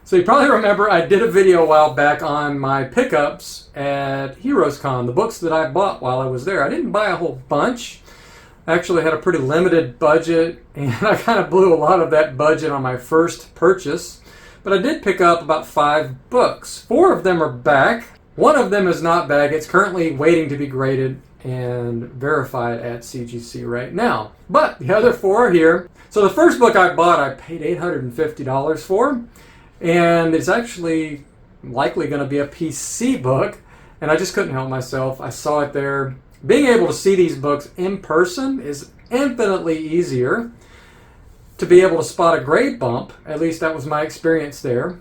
So you probably remember I did a video a while back on my pickups at Heroes Con, the books that I bought while I was there. I didn't buy a whole bunch. I actually had a pretty limited budget, and I kind of blew a lot of that budget on my first purchase. But I did pick up about 5 books. 4 of them are back. One of them is not back. It's currently waiting to be graded and verified at CGC right now. But the other 4 are here. So the first book I bought, I paid $850 for. And it's actually likely going to be a PC book. And I just couldn't help myself. I saw it there. Being able to see these books in person is infinitely easier. To be able to spot a grade bump, at least that was my experience there,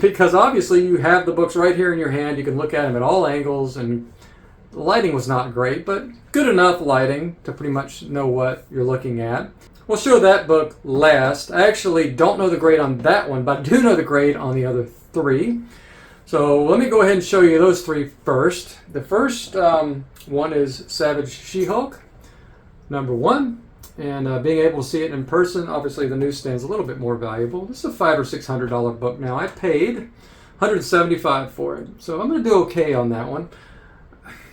because obviously you have the books right here in your hand. You can look at them at all angles, and the lighting was not great, but good enough lighting to pretty much know what you're looking at. We'll show that book last. I actually don't know the grade on that one, but I do know the grade on the other 3. So let me go ahead and show you those 3 first. The first one is Savage She-Hulk, number 1. And being able to see it in person, obviously the newsstand's a little bit more valuable. This is a $500 or $600 book now. I paid $175 for it, so I'm going to do okay on that one.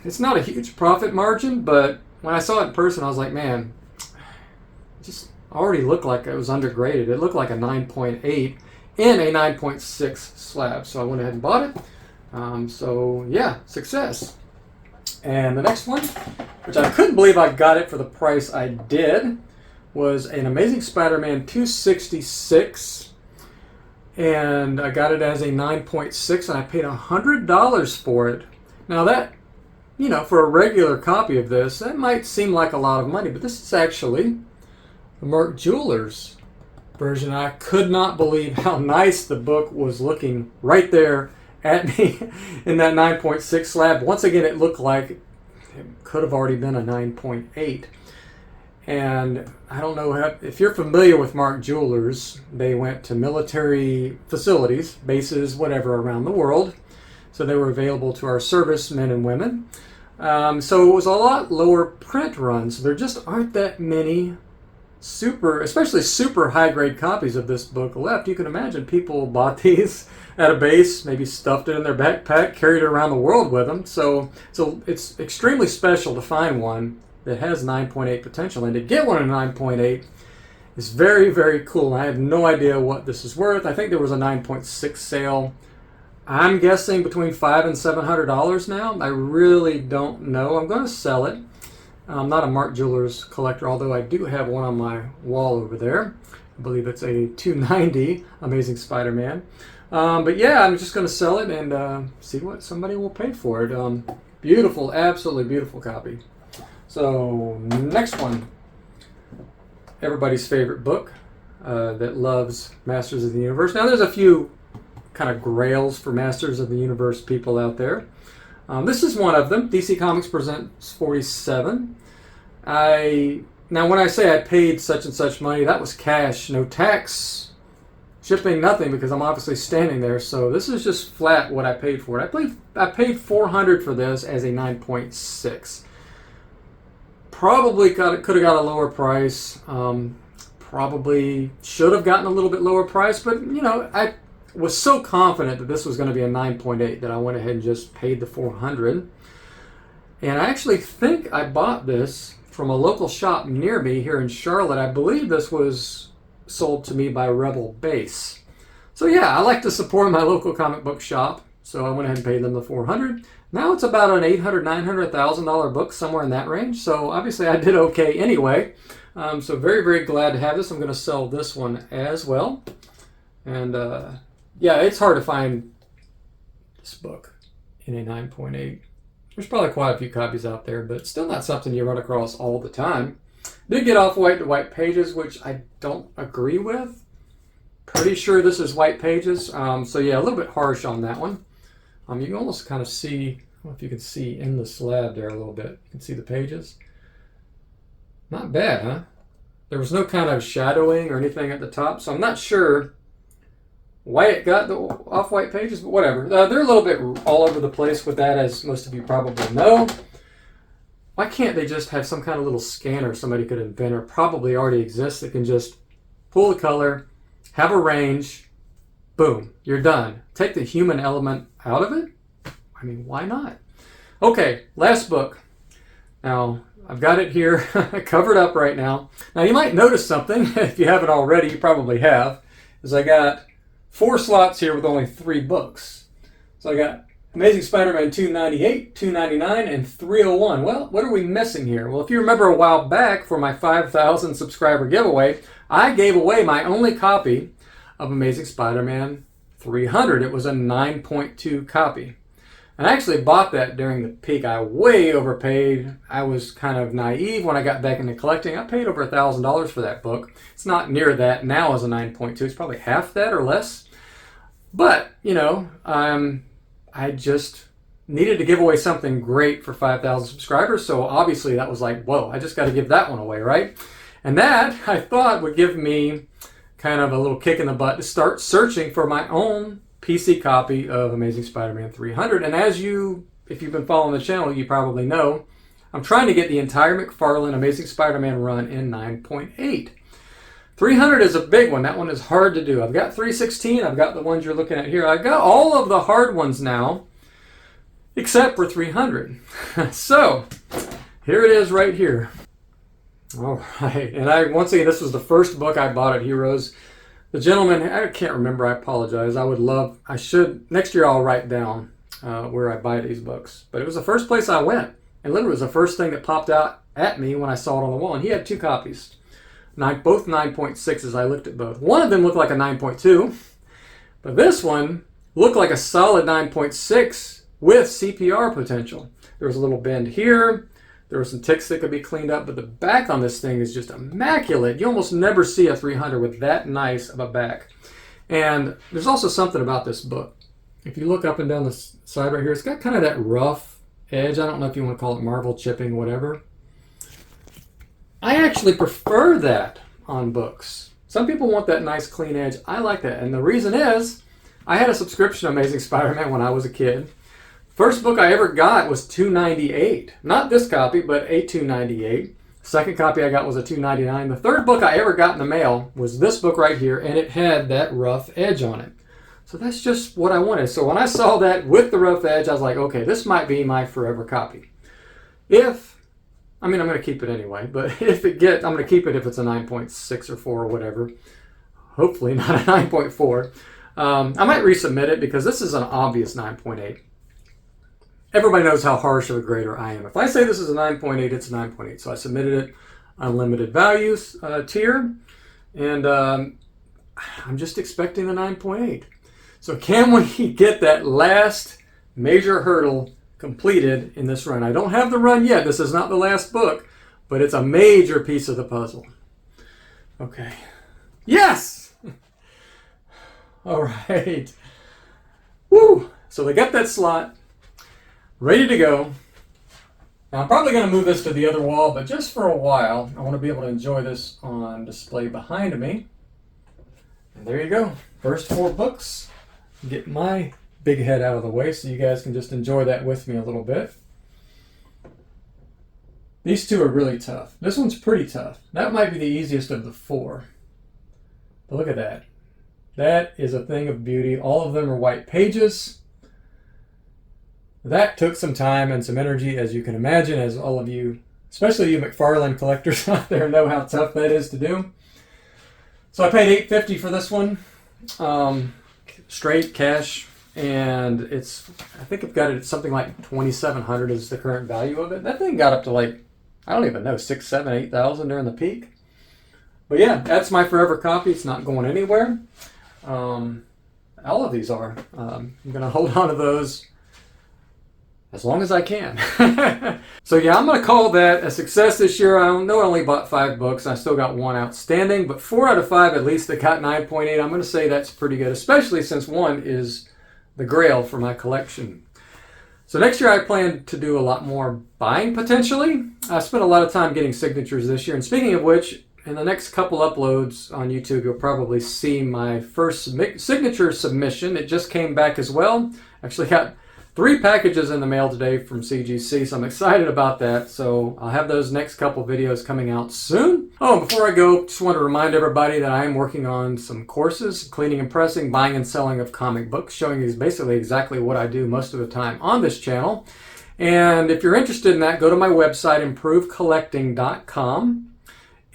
It's not a huge profit margin, but when I saw it in person, I was like, man, it just already looked like it was undergraded. It looked like a 9.8 in a 9.6 slab, so I went ahead and bought it. So yeah, success. And the next one, which I couldn't believe I got it for the price I did, was an Amazing Spider-Man 266. And I got it as a 9.6, and I paid $100 for it. Now that, for a regular copy of this, that might seem like a lot of money, but this is actually the Mark Jewelers version. I could not believe how nice the book was looking right there at me in that 9.6 slab. Once again, it looked like it could have already been a 9.8. And I don't know if you're familiar with Mark Jewelers. They went to military facilities, bases, whatever, around the world. So they were available to our servicemen and women. So it was a lot lower print run. So there just aren't that many especially super high-grade copies of this book left. You can imagine people bought these at a base, maybe stuffed it in their backpack, carried it around the world with them. So it's extremely special to find one that has 9.8 potential, and to get one at 9.8 is very, very cool. I have no idea what this is worth. I think there was a 9.6 sale. I'm guessing between $500 and $700 now. I really don't know. I'm going to sell it. I'm not a Mark Jewelers collector, although I do have one on my wall over there. I believe it's a 290 Amazing Spider-Man. But yeah, I'm just going to sell it and see what somebody will pay for it. Beautiful, absolutely beautiful copy. So next one, everybody's favorite book that loves Masters of the Universe. Now there's a few kind of grails for Masters of the Universe people out there. This is one of them. DC Comics Presents 47. Now when I say I paid such and such money, that was cash, no tax, shipping, nothing, because I'm obviously standing there. So this is just flat what I paid for it. I paid $400 for this as a 9.6. Probably could have got a lower price. Probably should have gotten a little bit lower price, but I was so confident that this was going to be a 9.8 that I went ahead and just paid the $400. And I actually think I bought this from a local shop near me here in Charlotte. I believe this was sold to me by Rebel Base. So yeah, I like to support my local comic book shop, so I went ahead and paid them the $400. Now it's about an $800, $900, $1,000 book, somewhere in that range. So obviously I did okay anyway. So very, very glad to have this. I'm going to sell this one as well. And yeah, it's hard to find this book in a 9.8. There's probably quite a few copies out there, but still not something you run across all the time. Did get off-white to white pages, which I don't agree with. Pretty sure this is white pages. So yeah, a little bit harsh on that one. You can almost kind of see, I don't know if you can see in the slab there a little bit. You can see the pages. Not bad, huh? There was no kind of shadowing or anything at the top, so I'm not sure why it got the off-white pages, but whatever. They're a little bit all over the place with that, as most of you probably know. Why can't they just have some kind of little scanner somebody could invent, or probably already exists, that can just pull the color, have a range, Boom, you're done. Take the human element out of it? I mean, why not? Okay, last book. Now, I've got it here covered up right now. Now, you might notice something, if you haven't already, you probably have, is I got 4 slots here with only 3 books. So I got Amazing Spider-Man 298, 299, and 301. Well, what are we missing here? Well, if you remember a while back for my 5,000 subscriber giveaway, I gave away my only copy of Amazing Spider-Man 300. It was a 9.2 copy. And I actually bought that during the peak. I way overpaid. I was kind of naive when I got back into collecting. I paid over $1,000 for that book. It's not near that now as a 9.2. It's probably half that or less. But, you know, I just needed to give away something great for 5,000 subscribers. So obviously that was like, whoa, I just got to give that one away, right? And that, I thought, would give me kind of a little kick in the butt to start searching for my own PC copy of Amazing Spider-Man 300. And if you've been following the channel, you probably know, I'm trying to get the entire McFarlane Amazing Spider-Man run in 9.8. 300 is a big one. That one is hard to do. I've got 316. I've got the ones you're looking at here. I've got all of the hard ones now, except for 300. So, here it is right here. All right. And once again, this was the first book I bought at Heroes. The gentleman, I can't remember, I apologize. Next year I'll write down where I buy these books. But it was the first place I went. And literally it was the first thing that popped out at me when I saw it on the wall. And he had 2 copies. Both 9.6s. I looked at both. One of them looked like a 9.2. But this one looked like a solid 9.6 with CPR potential. There was a little bend here. There were some ticks that could be cleaned up, but the back on this thing is just immaculate. You almost never see a 300 with that nice of a back. And there's also something about this book. If you look up and down the side right here, it's got kind of that rough edge. I don't know if you want to call it marble chipping, whatever. I actually prefer that on books. Some people want that nice clean edge. I like that. And the reason is, I had a subscription to Amazing Spider-Man when I was a kid. First book I ever got was $2.98. Not this copy, but a $2.98. Second copy I got was a $2.99. The third book I ever got in the mail was this book right here, and it had that rough edge on it. So that's just what I wanted. So when I saw that with the rough edge, I was like, okay, this might be my forever copy. I'm going to keep it anyway, but I'm going to keep it if it's a 9.6 or 4 or whatever. Hopefully not a 9.4. I might resubmit it because this is an obvious 9.8. Everybody knows how harsh of a grader I am. If I say this is a 9.8, it's a 9.8. So I submitted it unlimited values tier, and I'm just expecting a 9.8. So can we get that last major hurdle completed in this run? I don't have the run yet. This is not the last book, but it's a major piece of the puzzle. Okay. Yes! All right. Woo! So they got that slot ready to go. Now I'm probably going to move this to the other wall, but just for a while, I want to be able to enjoy this on display behind me. And there you go. First 4 books. Get my big head out of the way so you guys can just enjoy that with me a little bit. These 2 are really tough. This one's pretty tough. That might be the easiest of the 4. But look at that. That is a thing of beauty. All of them are white pages. That took some time and some energy, as you can imagine, as all of you, especially you McFarlane collectors out there, know how tough that is to do. So I paid $8.50 for this one, straight cash, and I think I've got it at something like $2,700 is the current value of it. That thing got up to like, I don't even know, 6, 7, 8,000 during the peak. But yeah, that's my forever copy. It's not going anywhere. All of these are. I'm going to hold on to those as long as I can. So yeah, I'm going to call that a success this year. I only bought 5 books. I still got 1 outstanding, but 4 out of 5 at least that got 9.8. I'm going to say that's pretty good, especially since 1 is the grail for my collection. So next year I plan to do a lot more buying potentially. I spent a lot of time getting signatures this year. And speaking of which, in the next couple uploads on YouTube, you'll probably see my first signature submission. It just came back as well. Actually got 3 packages in the mail today from CGC, so I'm excited about that. So I'll have those next couple videos coming out soon. Oh, and before I go, just want to remind everybody that I am working on some courses, cleaning and pressing, buying and selling of comic books, showing you basically exactly what I do most of the time on this channel. And if you're interested in that, go to my website, improvecollecting.com.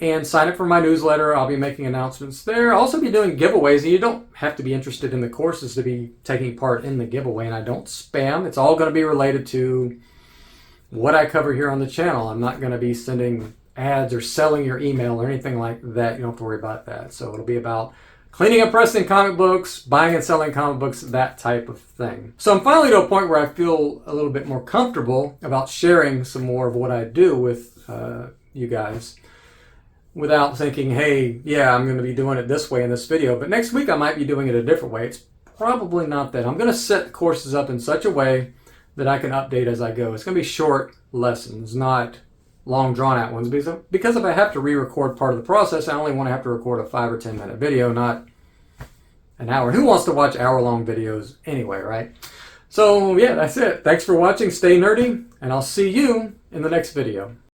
and sign up for my newsletter. I'll be making announcements there. I'll also be doing giveaways, and you don't have to be interested in the courses to be taking part in the giveaway, and I don't spam. It's all going to be related to what I cover here on the channel. I'm not going to be sending ads or selling your email or anything like that. You don't have to worry about that. So it'll be about cleaning and pressing comic books, buying and selling comic books, that type of thing. So I'm finally to a point where I feel a little bit more comfortable about sharing some more of what I do with you guys, without thinking, hey, yeah, I'm going to be doing it this way in this video, but next week I might be doing it a different way. It's probably not that. I'm going to set the courses up in such a way that I can update as I go. It's going to be short lessons, not long drawn-out ones, because if I have to re-record part of the process, I only want to have to record a 5 or 10 minute video, not an hour. Who wants to watch hour-long videos anyway, right? So yeah, that's it. Thanks for watching. Stay nerdy, and I'll see you in the next video.